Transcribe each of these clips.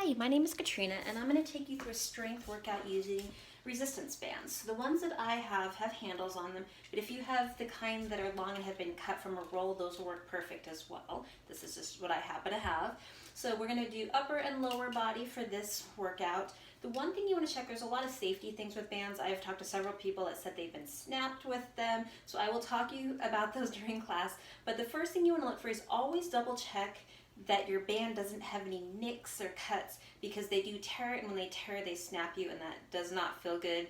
Hi, my name is Katrina and I'm going to take you through a strength workout using resistance bands. So the ones that I have handles on them, but if you have the kind that are long and have been cut from a roll, those will work perfect as well. This is just what I happen to have. So we're going to do upper and lower body for this workout. The one thing you want to check, there's a lot of safety things with bands. I have talked to several people that said they've been snapped with them, so I will talk to you about those during class. But the first thing you want to look for is always double check that your band doesn't have any nicks or cuts, because they do tear it, and when they tear they snap you, and that does not feel good.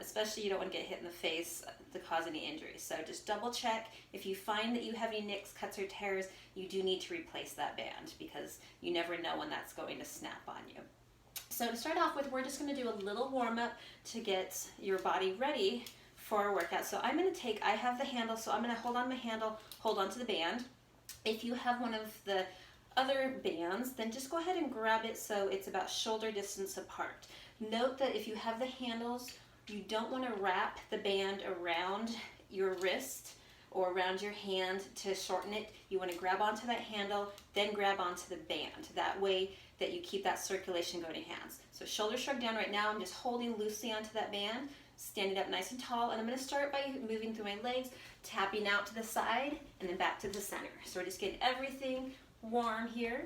Especially you don't want to get hit in the face to cause any injuries. So just double check. If you find that you have any nicks, cuts, or tears, you do need to replace that band, because you never know when that's going to snap on you. So to start off with, we're just going to do a little warm up to get your body ready for a workout. So I'm going to take, I have the handle, so I'm going to hold on my handle, hold on to the band. If you have one of the other bands, then just go ahead and grab it so it's about shoulder distance apart. Note that if you have the handles, you don't want to wrap the band around your wrist or around your hand to shorten it. You want to grab onto that handle, then grab onto the band. That way that you keep that circulation going in your hands. So shoulders shrug down. Right now I'm just holding loosely onto that band, standing up nice and tall, and I'm going to start by moving through my legs, tapping out to the side, and then back to the center. So we're just getting everything warm here,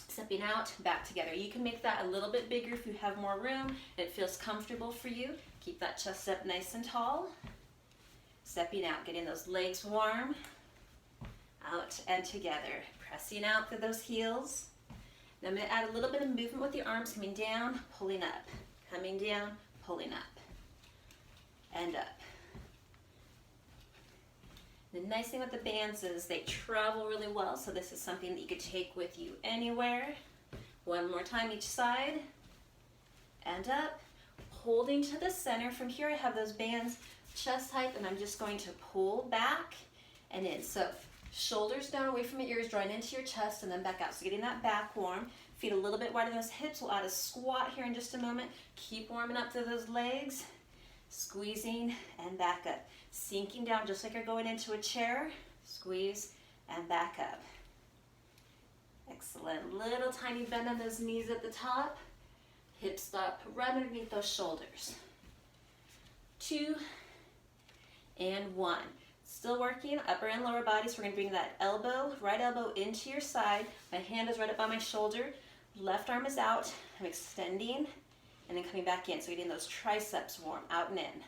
stepping out, back together. You can make that a little bit bigger if you have more room and it feels comfortable for you. Keep that chest up nice and tall. Stepping out, getting those legs warm, out and together, pressing out through those heels. Now I'm going to add a little bit of movement with the arms, coming down, pulling up, coming down, pulling up, and up. The nice thing with the bands is they travel really well, so this is something that you could take with you anywhere. One more time each side, and up, holding to the center. From here I have those bands chest height, and I'm just going to pull back and in. So shoulders down away from your ears, drawing into your chest, and then back out. So getting that back warm. Feet a little bit wider than those hips. We'll add a squat here in just a moment. Keep warming up through those legs. Squeezing and back up. Sinking down just like you're going into a chair. Squeeze and back up. Excellent. Little tiny bend on those knees at the top. Hips up right underneath those shoulders. 2 and 1. Still working upper and lower bodies. We're going to bring that elbow, right elbow into your side. My hand is right up by my shoulder. Left arm is out. I'm extending and then coming back in. So getting those triceps warm, out and in.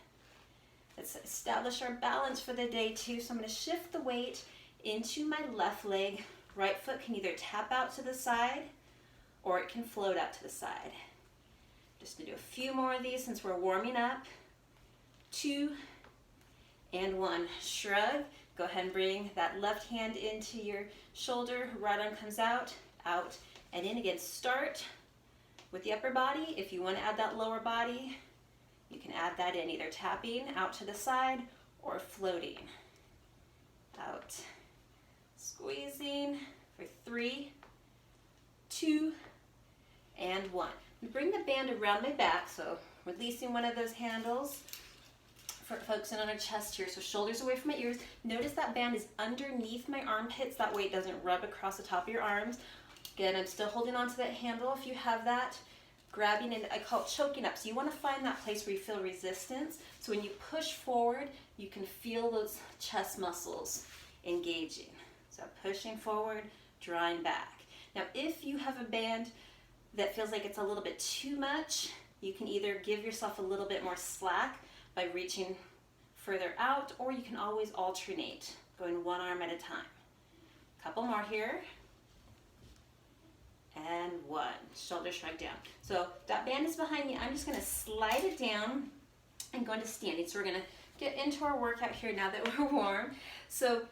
Let's establish our balance for the day too. So I'm going to shift the weight into my left leg. Right foot can either tap out to the side or it can float out to the side. Just to do a few more of these since we're warming up. 2 and 1. Shrug. Go ahead and bring that left hand into your shoulder. Right arm comes out, and in again. Start with the upper body. If you want to add that lower body, you can add that in, either tapping out to the side or floating. Out. Squeezing for 3, 2, and 1. Bring the band around my back, so releasing one of those handles. Focusing on our chest here, so shoulders away from my ears. Notice that band is underneath my armpits, that way it doesn't rub across the top of your arms. Again, I'm still holding on to that handle if you have that. Grabbing, and I call it choking up. So you want to find that place where you feel resistance. So when you push forward, you can feel those chest muscles engaging. So pushing forward, drawing back. Now if you have a band that feels like it's a little bit too much, you can either give yourself a little bit more slack by reaching further out, or you can always alternate, going one arm at a time. Couple more here. And 1. Shoulder shrug down. So that band is behind me. I'm just going to slide it down and go into standing. So we're going to get into our workout here now that we're warm. So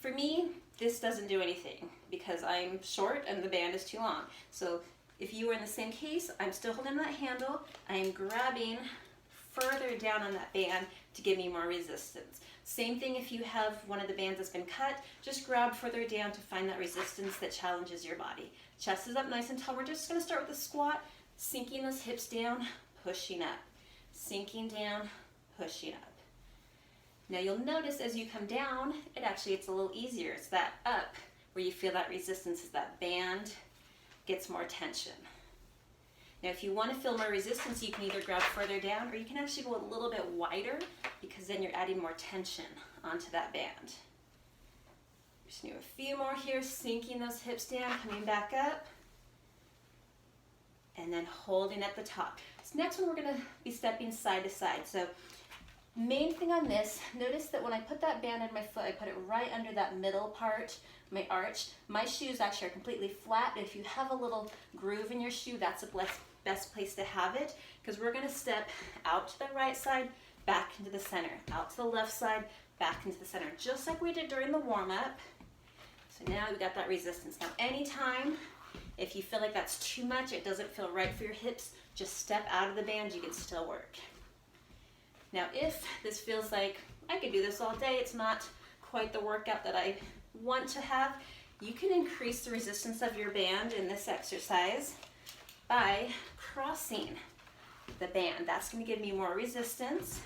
for me, this doesn't do anything because I'm short and the band is too long. So if you were in the same case, I'm still holding that handle. I am grabbing further down on that band to give me more resistance. Same thing if you have one of the bands that's been cut, just grab further down to find that resistance that challenges your body. Chest is up nice and tall. We're just going to start with a squat, sinking those hips down, pushing up, sinking down, pushing up. Now you'll notice as you come down, it's a little easier. It's that up where you feel that resistance as that band gets more tension. Now if you want to feel more resistance, you can either grab further down or you can actually go a little bit wider because then you're adding more tension onto that band. Just do a few more here, sinking those hips down, coming back up, and then holding at the top. This next one we're going to be stepping side to side. So main thing on this, notice that when I put that band on my foot, I put it right under that middle part, my arch. My shoes actually are completely flat, but if you have a little groove in your shoe, that's the best place to have it, because we're going to step out to the right side, back into the center, out to the left side, back into the center, just like we did during the warm-up. So now we've got that resistance. Now anytime, if you feel like that's too much, it doesn't feel right for your hips, just step out of the band, you can still work. Now if this feels like I could do this all day, it's not quite the workout that I want to have, you can increase the resistance of your band in this exercise by crossing the band. That's going to give me more resistance.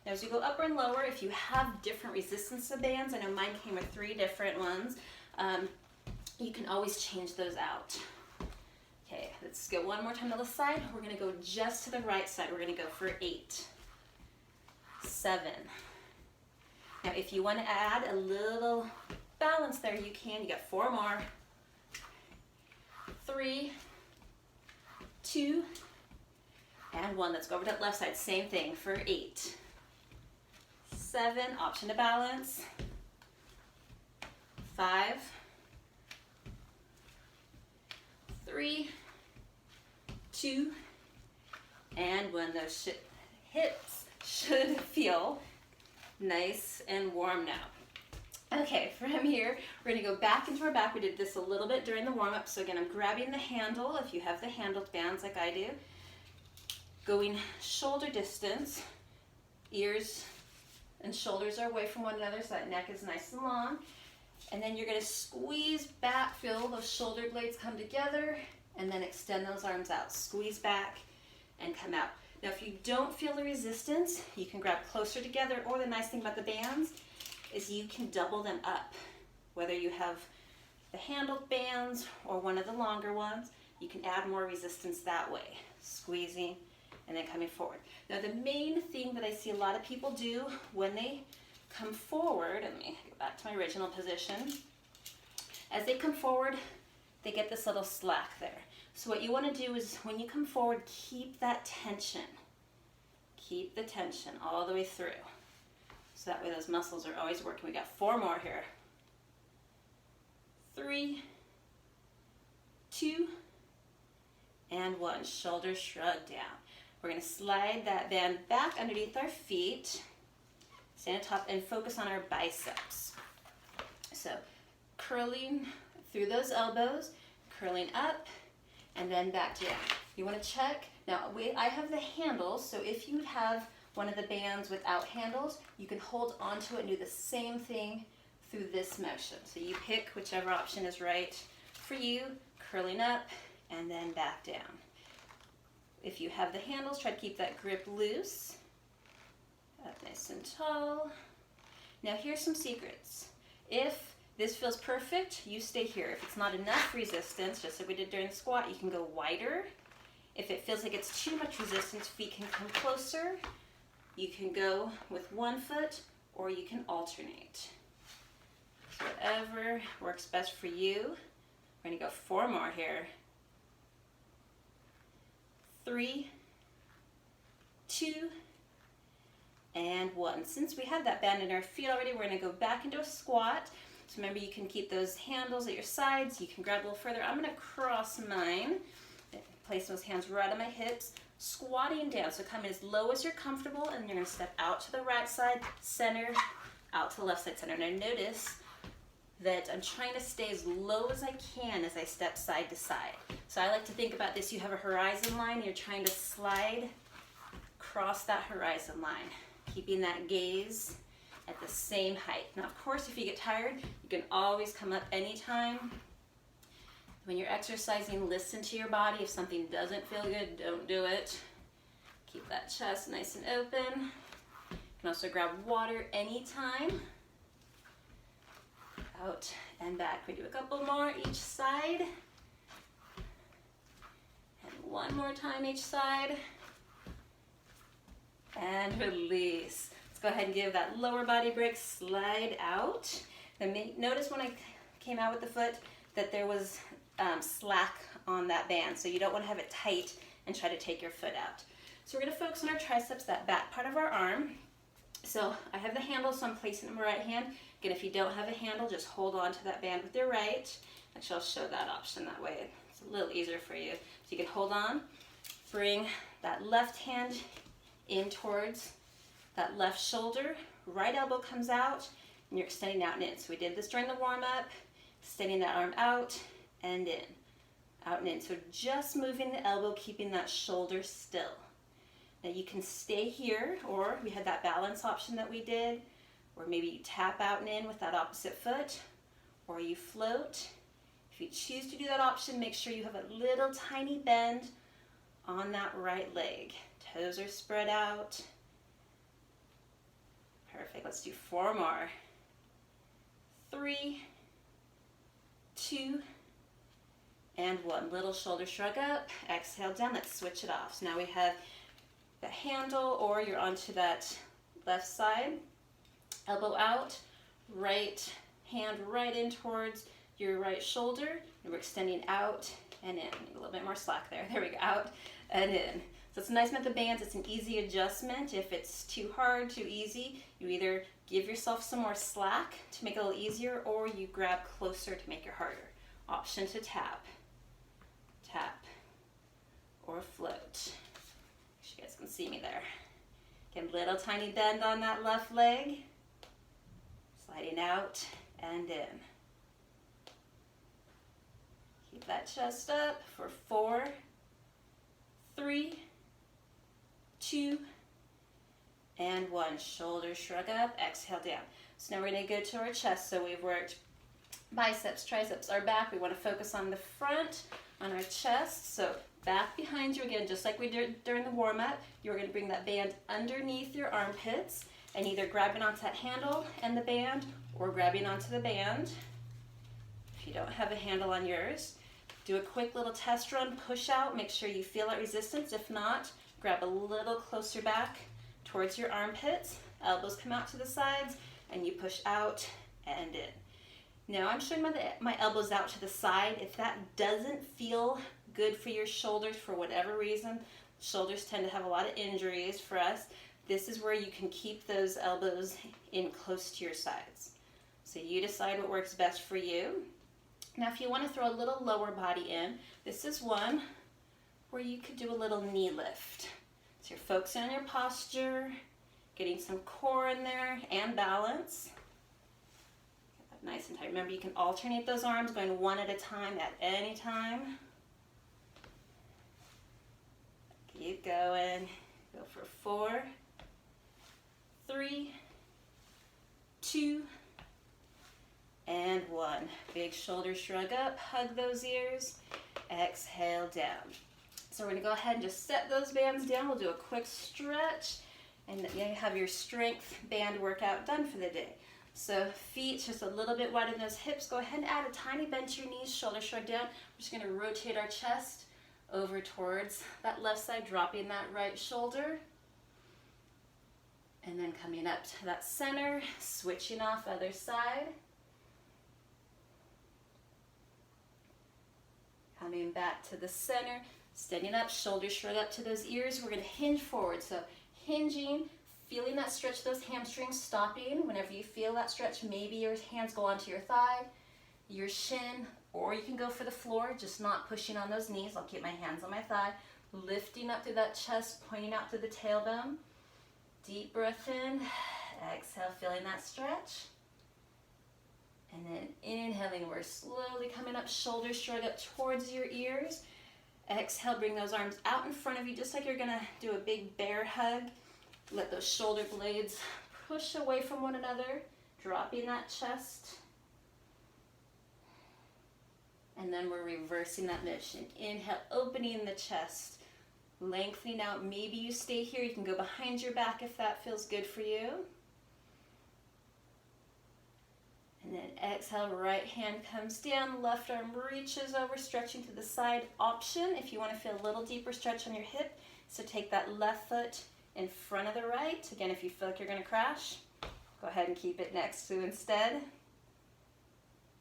Now as you go upper and lower, if you have different resistance of bands, I know mine came with 3 different ones, you can always change those out. Okay, let's go one more time to the side. We're going to go just to the right side. We're going to go for 8, 7. Now if you want to add a little balance there, you can. You got 4 more. 3, 2, and 1. Let's go over to that left side. Same thing for 8, 7, option to balance, 5, 3, 2, and 1. Those hips should feel nice and warm now. Okay, from here, we're going to go back into our back. We did this a little bit during the warm-up. So again, I'm grabbing the handle, if you have the handled bands like I do, going shoulder distance, ears and shoulders are away from one another so that neck is nice and long. And then you're going to squeeze back, feel those shoulder blades come together, and then extend those arms out. Squeeze back and come out. Now if you don't feel the resistance, you can grab closer together, or the nice thing about the bands is you can double them up. Whether you have the handled bands or one of the longer ones, you can add more resistance that way. Squeezing and then coming forward. Now the main thing that I see a lot of people do when they come forward, let me go back to my original position. As they come forward, they get this little slack there. So what you want to do is when you come forward, keep that tension. Keep the tension all the way through. So that way those muscles are always working. We got 4 more here. 3, 2, and 1. Shoulders shrug down. We're going to slide that band back underneath our feet. Stand on top and focus on our biceps. So curling through those elbows, curling up, and then back down. You want to check. Now I have the handles, so if you have one of the bands without handles, you can hold onto it and do the same thing through this motion. So you pick whichever option is right for you, curling up and then back down. If you have the handles, try to keep that grip loose. Up nice and tall. Now here's some secrets. If this feels perfect, you stay here. If it's not enough resistance, just like we did during the squat, you can go wider. If it feels like it's too much resistance, feet can come closer. You can go with one foot or you can alternate. So whatever works best for you. We're going to go 4 more here. 3, 2, and 1. Since we have that band in our feet already, we're going to go back into a squat. So remember, you can keep those handles at your sides. You can grab a little further. I'm going to cross mine. Place those hands right on my hips. Squatting down. So come as low as you're comfortable, and you're going to step out to the right side, center, out to the left side, center. Now notice that I'm trying to stay as low as I can as I step side to side. So I like to think about this. You have a horizon line, and you're trying to slide across that horizon line, keeping that gaze at the same height. Now, of course, if you get tired, you can always come up anytime. When you're exercising, listen to your body. If something doesn't feel good, don't do it. Keep that chest nice and open. You can also grab water anytime. Out and back. We do a couple more each side. one more time each side. And release. Let's go ahead and give that lower body break, slide out. And notice when I came out with the foot that there was slack on that band, so you don't want to have it tight and try to take your foot out. So we're going to focus on our triceps, that back part of our arm. So I have the handle, so I'm placing it in my right hand. Again, if you don't have a handle, just hold on to that band with your right. Actually, I'll show that option that way. It's a little easier for you. So you can hold on, bring that left hand in towards that left shoulder, right elbow comes out, and you're extending out and in. So we did this during the warm-up, extending that arm out and in, out and in. So just moving the elbow, keeping that shoulder still. Now you can stay here, or we had that balance option that we did, or maybe you tap out and in with that opposite foot, or you float. If you choose to do that option, make sure you have a little tiny bend on that right leg. Toes are spread out. Perfect. Let's do 4 more. 3, 2, and 1. Little shoulder shrug up. Exhale down. Let's switch it off. So now we have the handle, or you're onto that left side. Elbow out. Right hand right in towards your right shoulder. And we're extending out and in. A little bit more slack there. There we go. Out and in. So it's nice with the bands. It's an easy adjustment. If it's too hard, too easy, you either give yourself some more slack to make it a little easier, or you grab closer to make it harder. Option to tap, tap, or float. Make sure you guys can see me there. Again, little tiny bend on that left leg. Sliding out and in. Keep that chest up for 4, 3, 2, and 1. Shoulder shrug up, exhale down. So now we're going to go to our chest. So we've worked biceps, triceps, our back. We want to focus on the front, on our chest. So back behind you again, just like we did during the warm-up. You're going to bring that band underneath your armpits and either grabbing onto that handle and the band, or grabbing onto the band. If you don't have a handle on yours, do a quick little test run, push out, make sure you feel that resistance. If not, grab a little closer back towards your armpits, elbows come out to the sides, and you push out and in. Now I'm showing my elbows out to the side. If that doesn't feel good for your shoulders for whatever reason, shoulders tend to have a lot of injuries for us, this is where you can keep those elbows in close to your sides. So you decide what works best for you. Now if you want to throw a little lower body in, this is one where you could do a little knee lift. So you're focusing on your posture, getting some core in there and balance. Get that nice and tight. Remember, you can alternate those arms, going one at a time at any time. Keep going. Go for 4, 3, 2, and 1. Big shoulder shrug up, hug those ears, exhale down. So we're going to go ahead and just set those bands down. We'll do a quick stretch, and you have your strength band workout done for the day. So feet just a little bit wide in those hips. Go ahead and add a tiny bend to your knees, shoulder shrug down. We're just going to rotate our chest over towards that left side, dropping that right shoulder. And then coming up to that center, switching off other side. Coming back to the center, standing up, shoulders shrug up to those ears. We're going to hinge forward. So hinging, feeling that stretch, those hamstrings, stopping. Whenever you feel that stretch, maybe your hands go onto your thigh, your shin, or you can go for the floor, just not pushing on those knees. I'll keep my hands on my thigh, lifting up through that chest, pointing out to the tailbone. Deep breath in, exhale, feeling that stretch. And then inhaling, we're slowly coming up, shoulders shrug up towards your ears. Exhale, bring those arms out in front of you, just like you're gonna do a big bear hug. Let those shoulder blades push away from one another, dropping that chest. And then we're reversing that motion. Inhale, opening the chest, lengthening out. Maybe you stay here. You can go behind your back if that feels good for you. And then exhale, right hand comes down, left arm reaches over, stretching to the side. Option, if you want to feel a little deeper stretch on your hip, so take that left foot in front of the right. Again, if you feel like you're going to crash, go ahead and keep it next to instead.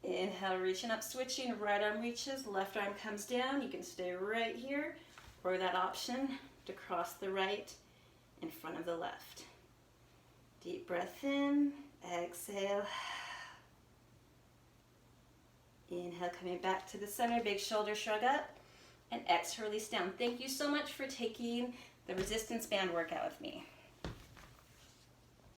Inhale, reaching up, switching, right arm reaches, left arm comes down. You can stay right here, or that option to cross the right in front of the left. Deep breath in, exhale. Inhale, coming back to the center, big shoulder shrug up, and exhale, release down. Thank you so much for taking the resistance band workout with me.